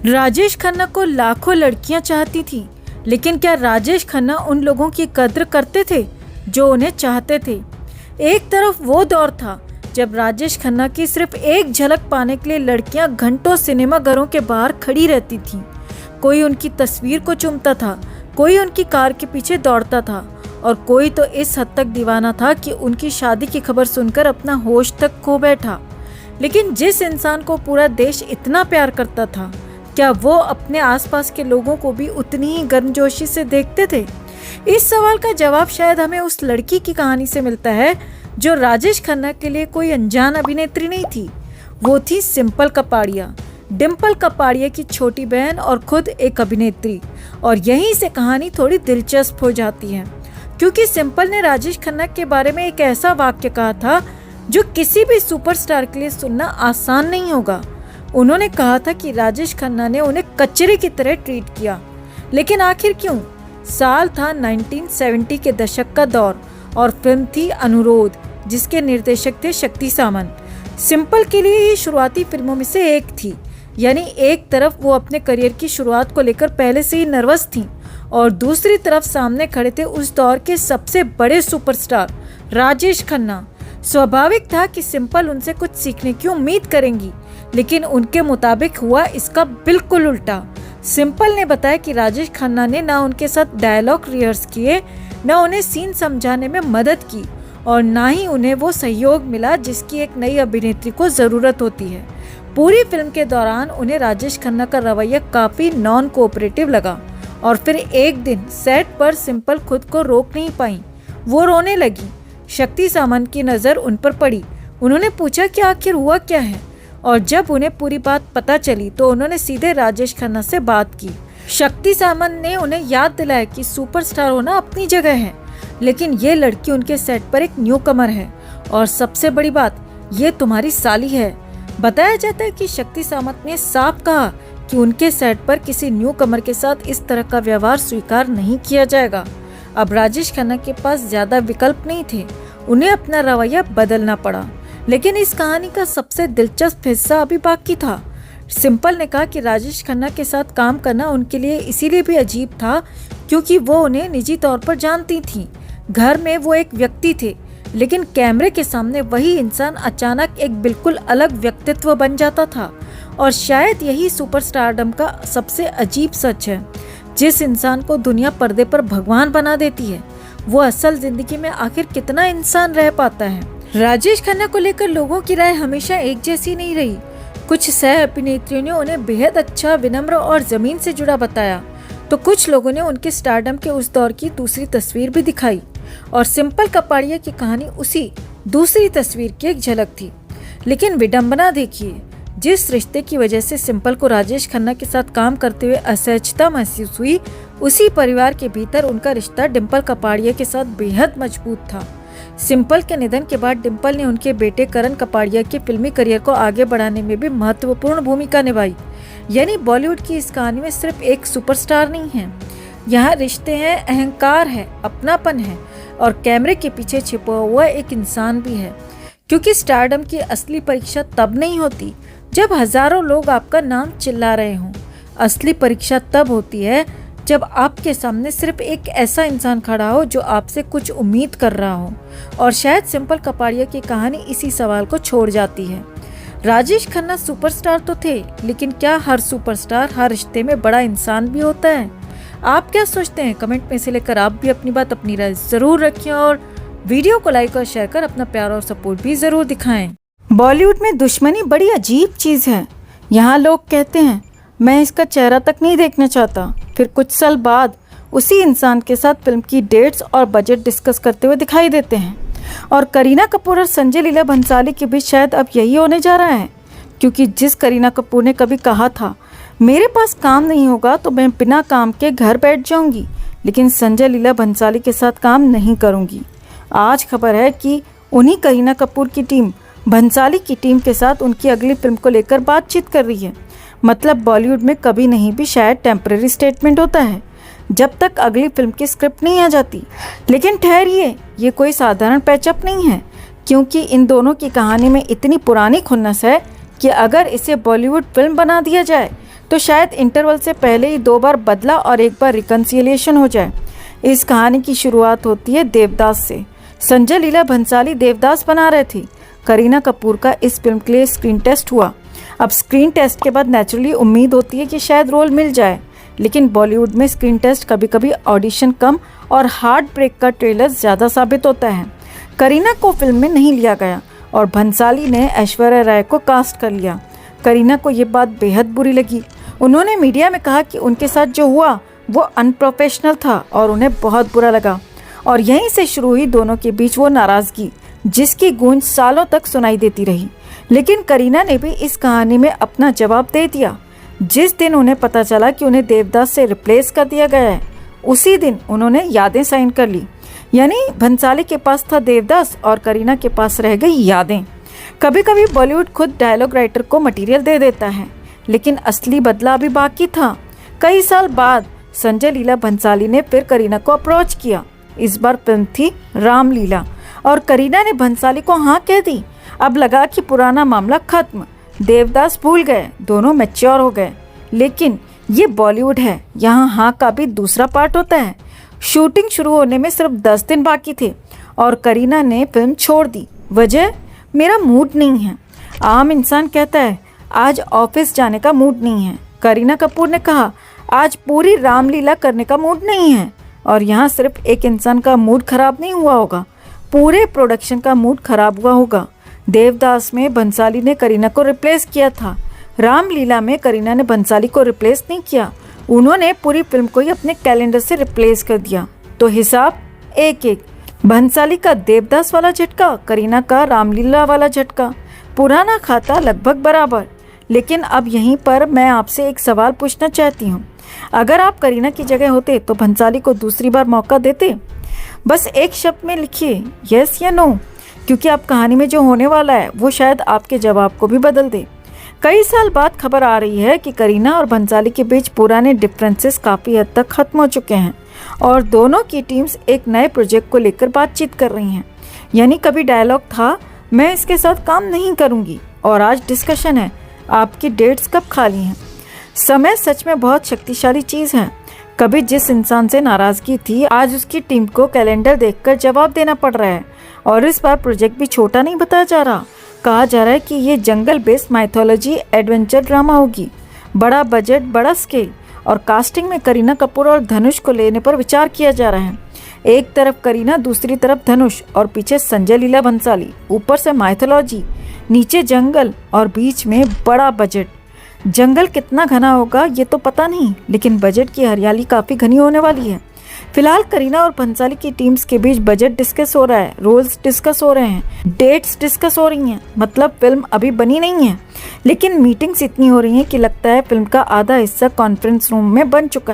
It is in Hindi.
राजेश खन्ना को लाखों लड़कियां चाहती थीं, लेकिन क्या राजेश खन्ना उन लोगों की कद्र करते थे जो उन्हें चाहते थे? एक तरफ वो दौर था जब राजेश खन्ना की सिर्फ एक झलक पाने के लिए लड़कियां घंटों सिनेमा घरों के बाहर खड़ी रहती थीं। कोई उनकी तस्वीर को चूमता था, कोई उनकी कार के पीछे दौड़ता था और कोई तो इस हद तक दीवाना था कि उनकी शादी की खबर सुनकर अपना होश तक खो बैठा। लेकिन जिस इंसान को पूरा देश इतना प्यार करता था, क्या वो अपने आसपास के लोगों को भी उतनी ही गर्मजोशी से देखते थे? इस सवाल का जवाब शायद हमें उस लड़की की कहानी से मिलता है जो राजेश खन्ना के लिए कोई अनजान अभिनेत्री नहीं थी। वो थी सिंपल कपाड़िया, डिम्पल कपाड़िया की छोटी बहन और खुद एक अभिनेत्री। और यहीं से कहानी थोड़ी दिलचस्प हो जाती है, क्योंकि सिंपल ने राजेश खन्ना के बारे में एक ऐसा वाक्य कहा था जो किसी भी सुपरस्टार के लिए सुनना आसान नहीं होगा। उन्होंने कहा था कि राजेश खन्ना ने उन्हें कचरे की तरह ट्रीट किया। लेकिन आखिर क्यों? साल था 1970 के दशक का दौर और फिल्म थी अनुरोध, जिसके निर्देशक थे शक्ति सामंत। सिंपल के लिए ये शुरुआती फिल्मों में से एक थी। यानी एक तरफ वो अपने करियर की शुरुआत को लेकर पहले से ही नर्वस थी और दूसरी तरफ सामने खड़े थे उस दौर के सबसे बड़े सुपरस्टार राजेश खन्ना। स्वाभाविक था कि सिंपल उनसे कुछ सीखने की उम्मीद करेंगी, लेकिन उनके मुताबिक हुआ इसका बिल्कुल उल्टा। सिंपल ने बताया कि राजेश खन्ना ने ना उनके साथ डायलॉग रिहर्स किए, ना उन्हें सीन समझाने में मदद की और ना ही उन्हें वो सहयोग मिला जिसकी एक नई अभिनेत्री को ज़रूरत होती है। पूरी फिल्म के दौरान उन्हें राजेश खन्ना का रवैया काफ़ी नॉन कोऑपरेटिव लगा और फिर एक दिन सेट पर सिंपल खुद को रोक नहीं पाई, वो रोने लगी। शक्ति सामंत की नज़र उन पर पड़ी। उन्होंने पूछा कि आखिर हुआ क्या है, और जब उन्हें पूरी बात पता चली तो उन्होंने सीधे राजेश खन्ना से बात की। शक्ति सामंत ने उन्हें याद दिलाया कि सुपरस्टार होना अपनी जगह है, लेकिन ये लड़की उनके सेट पर एक न्यूकमर है और सबसे बड़ी बात, ये तुम्हारी साली है। बताया जाता है कि शक्ति सामंत ने साफ कहा कि उनके सेट पर किसी न्यूकमर के साथ इस तरह का व्यवहार स्वीकार नहीं किया जाएगा। अब राजेश खन्ना के पास ज्यादा विकल्प नहीं थे, उन्हें अपना रवैया बदलना पड़ा। लेकिन इस कहानी का सबसे दिलचस्प हिस्सा अभी बाकी था। सिंपल ने कहा कि राजेश खन्ना के साथ काम करना उनके लिए इसीलिए भी अजीब था क्योंकि वो उन्हें निजी तौर पर जानती थी। घर में वो एक व्यक्ति थे, लेकिन कैमरे के सामने वही इंसान अचानक एक बिल्कुल अलग व्यक्तित्व बन जाता था। और शायद यही सुपरस्टारडम का सबसे अजीब सच है। जिस इंसान को दुनिया पर्दे पर भगवान बना देती है, वो असल जिंदगी में आखिर कितना इंसान रह पाता है। राजेश खन्ना को लेकर लोगों की राय हमेशा एक जैसी नहीं रही। कुछ सह अभिनेत्रियों ने उन्हें बेहद अच्छा, विनम्र और जमीन से जुड़ा बताया, तो कुछ लोगों ने उनके स्टारडम के उस दौर की दूसरी तस्वीर भी दिखाई। और सिंपल कपाड़िया की कहानी उसी दूसरी तस्वीर की एक झलक थी। लेकिन विडंबना देखिए, जिस रिश्ते की वजह से सिंपल को राजेश खन्ना के साथ काम करते हुए असहजता महसूस हुई, उसी परिवार के भीतर उनका रिश्ता डिम्पल कपाड़िया के साथ बेहद मजबूत था। सिंपल के निधन के बाद डिम्पल ने उनके बेटे करण कपाड़िया के फिल्मी करियर को आगे बढ़ाने में भी महत्वपूर्ण भूमिका निभाई। यानी बॉलीवुड की इस कहानी में सिर्फ एक सुपरस्टार नहीं है, यहाँ रिश्ते हैं, अहंकार है, अपनापन है और कैमरे के पीछे छिपा हुआ एक इंसान भी है। क्योंकि स्टारडम की असली परीक्षा तब नहीं होती जब हजारों लोग आपका नाम चिल्ला रहे हों। असली परीक्षा तब होती है जब आपके सामने सिर्फ एक ऐसा इंसान खड़ा हो जो आपसे कुछ उम्मीद कर रहा हो। और शायद सिंपल कपाड़िया की कहानी इसी सवाल को छोड़ जाती है। राजेश खन्ना सुपरस्टार तो थे, लेकिन क्या हर सुपरस्टार हर रिश्ते में बड़ा इंसान भी होता है? आप क्या सोचते हैं? कमेंट में से लेकर आप भी अपनी बात, अपनी राय जरूर रखें और वीडियो को लाइक और शेयर कर अपना प्यार और सपोर्ट भी जरूर दिखाएं। बॉलीवुड में दुश्मनी बड़ी अजीब चीज़ है। यहाँ लोग कहते हैं मैं इसका चेहरा तक नहीं देखना चाहता, फिर कुछ साल बाद उसी इंसान के साथ फिल्म की डेट्स और बजट डिस्कस करते हुए दिखाई देते हैं। और करीना कपूर और संजय लीला भंसाली के बीच शायद अब यही होने जा रहा है, क्योंकि जिस करीना कपूर ने कभी कहा था मेरे पास काम नहीं होगा तो मैं बिना काम के घर बैठ जाऊंगी, लेकिन संजय लीला भंसाली के साथ काम नहीं करूंगी, आज खबर है कि उन्हीं करीना कपूर की टीम भंसाली की टीम के साथ उनकी अगली फिल्म को लेकर बातचीत कर रही है। मतलब बॉलीवुड में कभी नहीं भी शायद टेम्परेरी स्टेटमेंट होता है जब तक अगली फिल्म की स्क्रिप्ट नहीं आ जाती। लेकिन ठहरिए, ये कोई साधारण पैचअप नहीं है, क्योंकि इन दोनों की कहानी में इतनी पुरानी खुन्नस है कि अगर इसे बॉलीवुड फिल्म बना दिया जाए तो शायद इंटरवल से पहले ही 2 बार बदला और 1 बार रिकन्सिलिएशन हो जाए। इस कहानी की शुरुआत होती है देवदास से। संजय लीला भंसाली देवदास बना रहे थे। करीना कपूर का इस फिल्म के लिए स्क्रीन टेस्ट हुआ। अब स्क्रीन टेस्ट के बाद नेचुरली उम्मीद होती है कि शायद रोल मिल जाए, लेकिन बॉलीवुड में स्क्रीन टेस्ट कभी कभी ऑडिशन कम और हार्ट ब्रेक का ट्रेलर ज़्यादा साबित होता है। करीना को फिल्म में नहीं लिया गया और भंसाली ने ऐश्वर्या राय को कास्ट कर लिया। करीना को ये बात बेहद बुरी लगी। उन्होंने मीडिया में कहा कि उनके साथ जो हुआ वो अनप्रोफेशनल था और उन्हें बहुत बुरा लगा, और यहीं से शुरू हुई दोनों के बीच वो नाराज़गी जिसकी गूंज सालों तक सुनाई देती रही। लेकिन करीना ने भी इस कहानी में अपना जवाब दे दिया। जिस दिन उन्हें पता चला कि उन्हें देवदास से रिप्लेस कर दिया गया है, उसी दिन उन्होंने यादें साइन कर ली। यानी भंसाली के पास था देवदास और करीना के पास रह गई यादें। कभी कभी बॉलीवुड खुद डायलॉग राइटर को मटेरियल दे देता है, लेकिन असली बदला अभी बाकी था। कई साल बाद संजय लीला भंसाली ने फिर करीना को अप्रोच किया। इस बार फिल्म थी रामलीला और करीना ने भंसाली को हाँ कह दी। अब लगा कि पुराना मामला खत्म, देवदास भूल गए, दोनों मैच्योर हो गए। लेकिन ये बॉलीवुड है, यहाँ हाँ का भी दूसरा पार्ट होता है। शूटिंग शुरू होने में सिर्फ 10 दिन बाकी थे और करीना ने फिल्म छोड़ दी। वजह, मेरा मूड नहीं है। आम इंसान कहता है आज ऑफिस जाने का मूड नहीं है। करीना कपूर ने कहा आज पूरी रामलीला करने का मूड नहीं है। और यहाँ सिर्फ एक इंसान का मूड खराब नहीं हुआ होगा, पूरे प्रोडक्शन का मूड खराब हुआ होगा। देवदास में भंसाली ने करीना को रिप्लेस किया था, रामलीला में करीना ने भंसाली को रिप्लेस नहीं किया। उन्होंने पूरी फिल्म को ही अपने कैलेंडर से रिप्लेस कर दिया। तो हिसाब एक एक, भंसाली का देवदास वाला झटका, करीना का रामलीला वाला झटका, पुराना खाता लगभग बराबर। लेकिन अब यहीं पर मैं आपसे एक सवाल पूछना चाहती हूँ, अगर आप करीना की जगह होते तो भंसाली को दूसरी बार मौका देते? बस एक शब्द में लिखिए, यस या नो, क्योंकि अब कहानी में जो होने वाला है वो शायद आपके जवाब को भी बदल दे। कई साल बाद खबर आ रही है कि करीना और भंसाली के बीच पुराने डिफरेंसेस काफ़ी हद तक खत्म हो चुके हैं और दोनों की टीम्स एक नए प्रोजेक्ट को लेकर बातचीत कर रही हैं। यानी कभी डायलॉग था मैं इसके साथ काम नहीं करूँगी और आज डिस्कशन है आपकी डेट्स कब खाली हैं। समय सच में बहुत शक्तिशाली चीज़ है। कभी जिस इंसान से नाराज़गी थी, आज उसकी टीम को कैलेंडर देखकर जवाब देना पड़ रहा है। और इस बार प्रोजेक्ट भी छोटा नहीं बताया जा रहा। कहा जा रहा है कि ये जंगल बेस्ड माइथोलॉजी एडवेंचर ड्रामा होगी। बड़ा बजट, बड़ा स्केल और कास्टिंग में करीना कपूर और धनुष को लेने पर विचार किया जा रहा है। एक तरफ करीना, दूसरी तरफ धनुष और पीछे संजय लीला भंसाली। ऊपर से माइथोलॉजी, नीचे जंगल और बीच में बड़ा बजट। जंगल कितना घना होगा ये तो पता नहीं, लेकिन बजट की हरियाली काफ़ी घनी होने वाली है। फिलहाल करीना और भंसाली की टीम्स के बीच बजट डिस्कस हो रहा है, रोल्स डिस्कस हो रहे हैं, डेट्स डिस्कस हो रही हैं। मतलब फिल्म अभी बनी नहीं है, लेकिन मीटिंग्स इतनी हो रही हैं कि लगता है फिल्म का आधा हिस्सा कॉन्फ्रेंस रूम में बन चुका है।